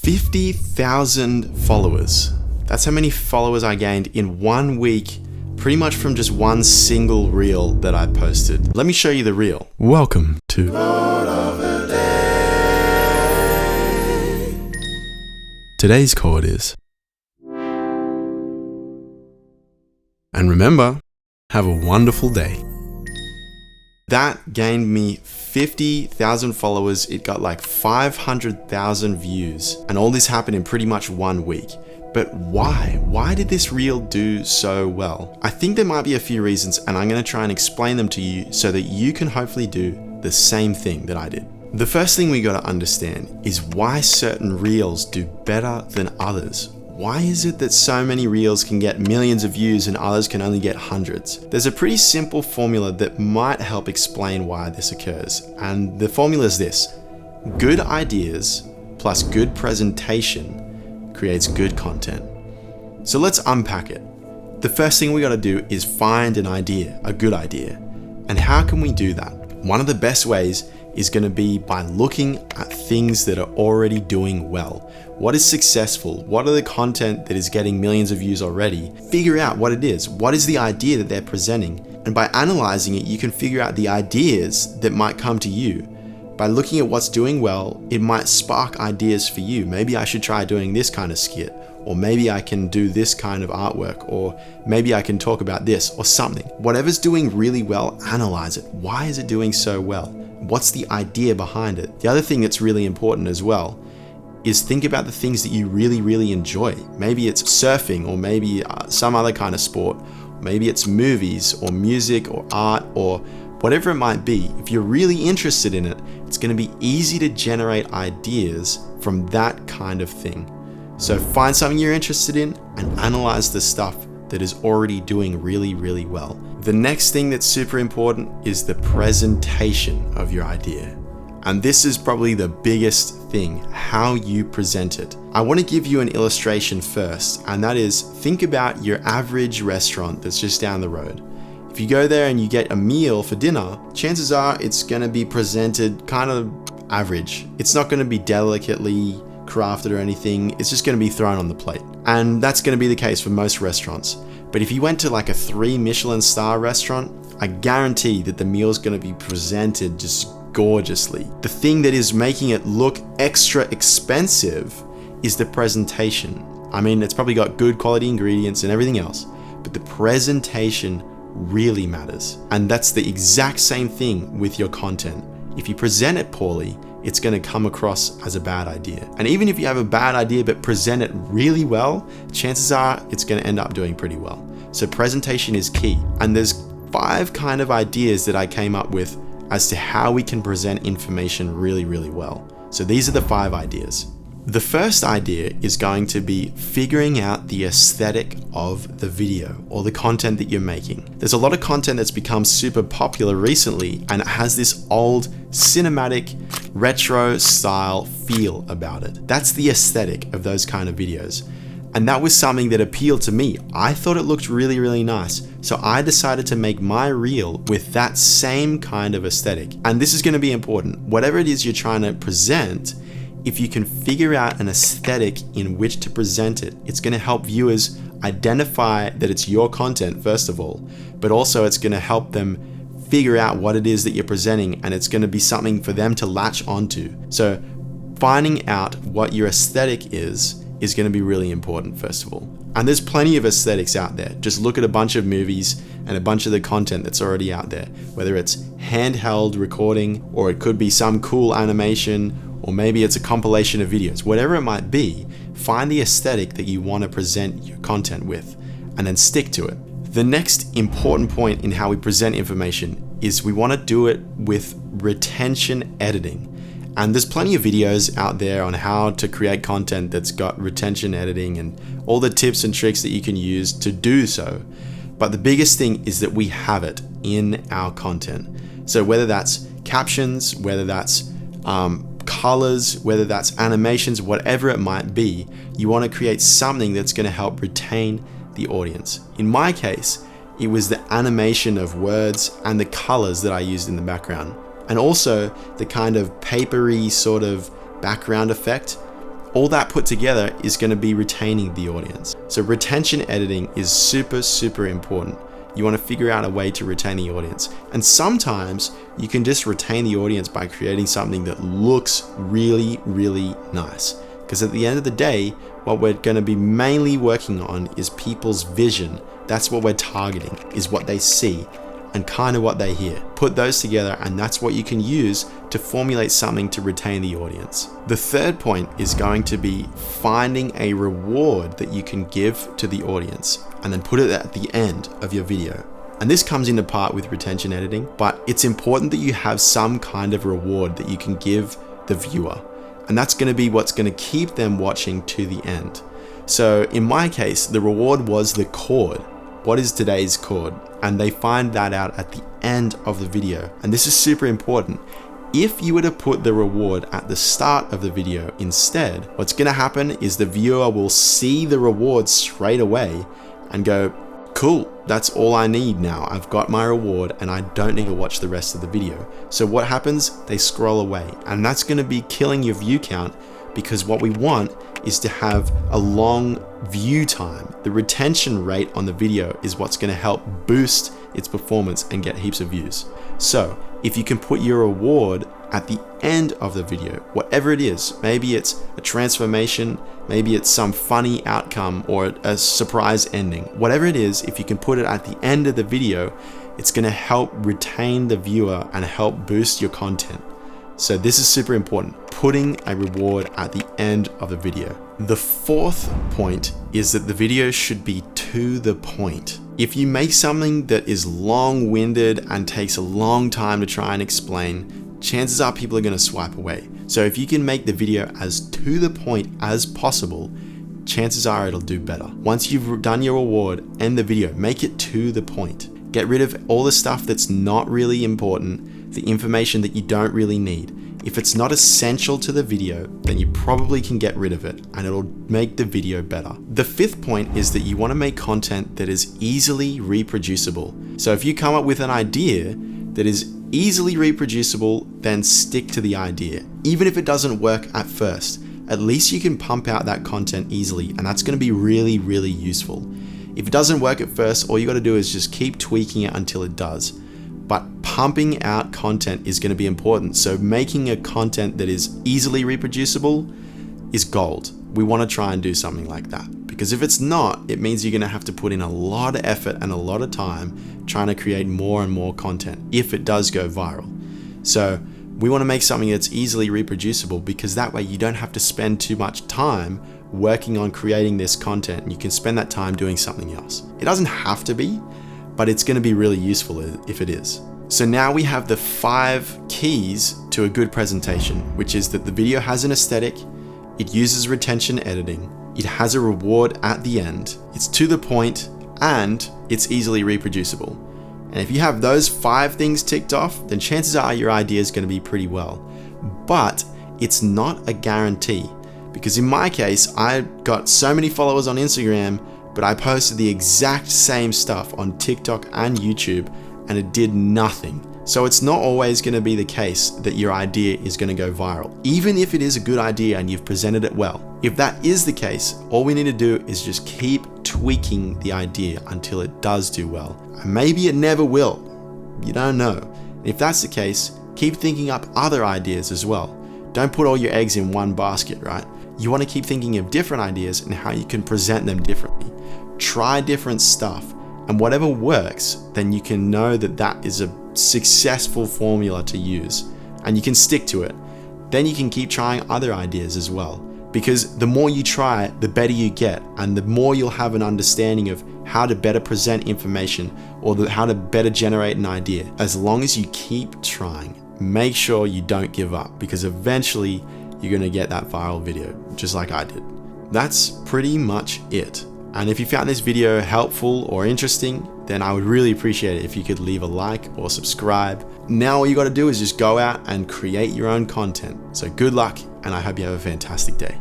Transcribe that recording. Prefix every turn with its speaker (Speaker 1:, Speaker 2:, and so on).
Speaker 1: 50,000 followers. That's how many followers I gained in 1 week, pretty much from just one single reel that I posted. Let me show you the reel. Welcome to Quote of the Day. Today's quote is, and remember, have a wonderful day. That gained me 50,000 followers. It got like 500,000 views. And all this happened in pretty much 1 week. But why? Why did this reel do so well? I think there might be a few reasons, and I'm going to try and explain them to you so that you can hopefully do the same thing that I did. The first thing we got to understand is why certain reels do better than others. Why is it that so many reels can get millions of views and others can only get hundreds? There's a pretty simple formula that might help explain why this occurs. And the formula is this: good ideas plus good presentation creates good content. So let's unpack it. The first thing we got to do is find an idea, a good idea. And how can we do that? One of the best ways is going to be by looking at things that are already doing well. What is successful? What are the content that is getting millions of views already? Figure out what it is. What is the idea that they're presenting? And by analyzing it, you can figure out the ideas that might come to you. By looking at what's doing well, it might spark ideas for you. Maybe I should try doing this kind of skit, or maybe I can do this kind of artwork, or maybe I can talk about this or something. Whatever's doing really well, analyze it. Why is it doing so well? What's the idea behind it? The other thing that's really important as well is think about the things that you really, really enjoy. Maybe it's surfing, or maybe some other kind of sport. Maybe it's movies or music or art or whatever it might be. If you're really interested in it, it's going to be easy to generate ideas from that kind of thing. So find something you're interested in and analyze the stuff that is already doing really, really well. The next thing that's super important is the presentation of your idea. And this is probably the biggest thing, how you present it. I want to give you an illustration first, and that is, think about your average restaurant that's just down the road. If you go there and you get a meal for dinner, chances are it's going to be presented kind of average. It's not going to be delicately crafted or anything. It's just going to be thrown on the plate. And that's going to be the case for most restaurants. But if you went to like a 3 Michelin star restaurant, I guarantee that the meal's going to be presented just gorgeously. The thing that is making it look extra expensive is the presentation. I mean, it's probably got good quality ingredients and everything else, but the presentation really matters. And that's the exact same thing with your content. If you present it poorly, it's going to come across as a bad idea. And even if you have a bad idea but present it really well, chances are it's going to end up doing pretty well. So presentation is key. And there's 5 kind of ideas that I came up with as to how we can present information really, really well. So these are the 5 ideas. The first idea is going to be figuring out the aesthetic of the video or the content that you're making. There's a lot of content that's become super popular recently, and it has this old cinematic retro style feel about it. That's the aesthetic of those kind of videos. And that was something that appealed to me. I thought it looked really, really nice. So I decided to make my reel with that same kind of aesthetic. And this is going to be important. Whatever it is you're trying to present, if you can figure out an aesthetic in which to present it, it's going to help viewers identify that it's your content, first of all, but also it's going to help them figure out what it is that you're presenting, and it's going to be something for them to latch onto. So finding out what your aesthetic is going to be really important, first of all. And there's plenty of aesthetics out there. Just look at a bunch of movies and a bunch of the content that's already out there, whether it's handheld recording, or it could be some cool animation, or maybe it's a compilation of videos. Whatever it might be, find the aesthetic that you want to present your content with, and then stick to it. The next important point in how we present information is we want to do it with retention editing. And there's plenty of videos out there on how to create content that's got retention editing and all the tips and tricks that you can use to do so. But the biggest thing is that we have it in our content. So whether that's captions, whether that's colors, whether that's animations, whatever it might be, you want to create something that's going to help retain the audience. In my case, it was the animation of words and the colors that I used in the background. And also the kind of papery sort of background effect all that put together is going to be retaining the audience. So retention editing is super, super important. You want to figure out a way to retain the audience. And sometimes you can just retain the audience by creating something that looks really, really nice. Because at the end of the day, what we're going to be mainly working on is people's vision. That's what we're targeting, is what they see and kind of what they hear. Put those together, and that's what you can use to formulate something to retain the audience. The third point is going to be finding a reward that you can give to the audience and then put it at the end of your video. And this comes into part with retention editing, but it's important that you have some kind of reward that you can give the viewer. And that's going to be what's going to keep them watching to the end. So in my case, the reward was the chord. What is today's chord? And they find that out at the end of the video. And this is super important. If you were to put the reward at the start of the video instead, what's going to happen is the viewer will see the reward straight away and go, cool, that's all I need now. I've got my reward and I don't need to watch the rest of the video. So what happens? They scroll away, and that's going to be killing your view count, because what we want is to have a long view time. The retention rate on the video is what's going to help boost its performance and get heaps of views. So if you can put your reward at the end of the video, whatever it is, maybe it's a transformation, maybe it's some funny outcome or a surprise ending, whatever it is, if you can put it at the end of the video, it's going to help retain the viewer and help boost your content. So this is super important, putting a reward at the end of the video. The fourth point is that the video should be to the point. If you make something that is long-winded and takes a long time to try and explain, chances are people are going to swipe away. So if you can make the video as to the point as possible, chances are it'll do better. Once you've done your reward, end the video, make it to the point. Get rid of all the stuff that's not really important, the information that you don't really need. If it's not essential to the video, then you probably can get rid of it and it'll make the video better. The fifth point is that you want to make content that is easily reproducible. So if you come up with an idea that is easily reproducible, then stick to the idea. Even if it doesn't work at first, at least you can pump out that content easily, and that's going to be really, really useful. If it doesn't work at first, all you got to do is just keep tweaking it until it does. But pumping out content is going to be important. So making a content that is easily reproducible is gold. We want to try and do something like that, because if it's not, it means you're going to have to put in a lot of effort and a lot of time trying to create more and more content if it does go viral. So we want to make something that's easily reproducible, because that way you don't have to spend too much time working on creating this content, and you can spend that time doing something else. It doesn't have to be, but it's going to be really useful if it is. So now we have the 5 keys to a good presentation, which is that the video has an aesthetic, it uses retention editing, it has a reward at the end, it's to the point, and it's easily reproducible. And if you have those 5 things ticked off, then chances are your idea is going to be pretty well. But it's not a guarantee, because in my case, I got so many followers on Instagram, but I posted the exact same stuff on TikTok and YouTube and it did nothing. So it's not always going to be the case that your idea is going to go viral, even if it is a good idea and you've presented it well. If that is the case, all we need to do is just keep tweaking the idea until it does do well. And maybe it never will. You don't know. And if that's the case, keep thinking up other ideas as well. Don't put all your eggs in one basket, right? You want to keep thinking of different ideas and how you can present them differently. Try different stuff, and whatever works, then you can know that that is a successful formula to use and you can stick to it. Then you can keep trying other ideas as well, because the more you try, the better you get, and the more you'll have an understanding of how to better present information or how to better generate an idea. As long as you keep trying, make sure you don't give up, because eventually you're going to get that viral video, just like I did. That's pretty much it. And if you found this video helpful or interesting, then I would really appreciate it if you could leave a like or subscribe. Now all you got to do is just go out and create your own content. So good luck, and I hope you have a fantastic day.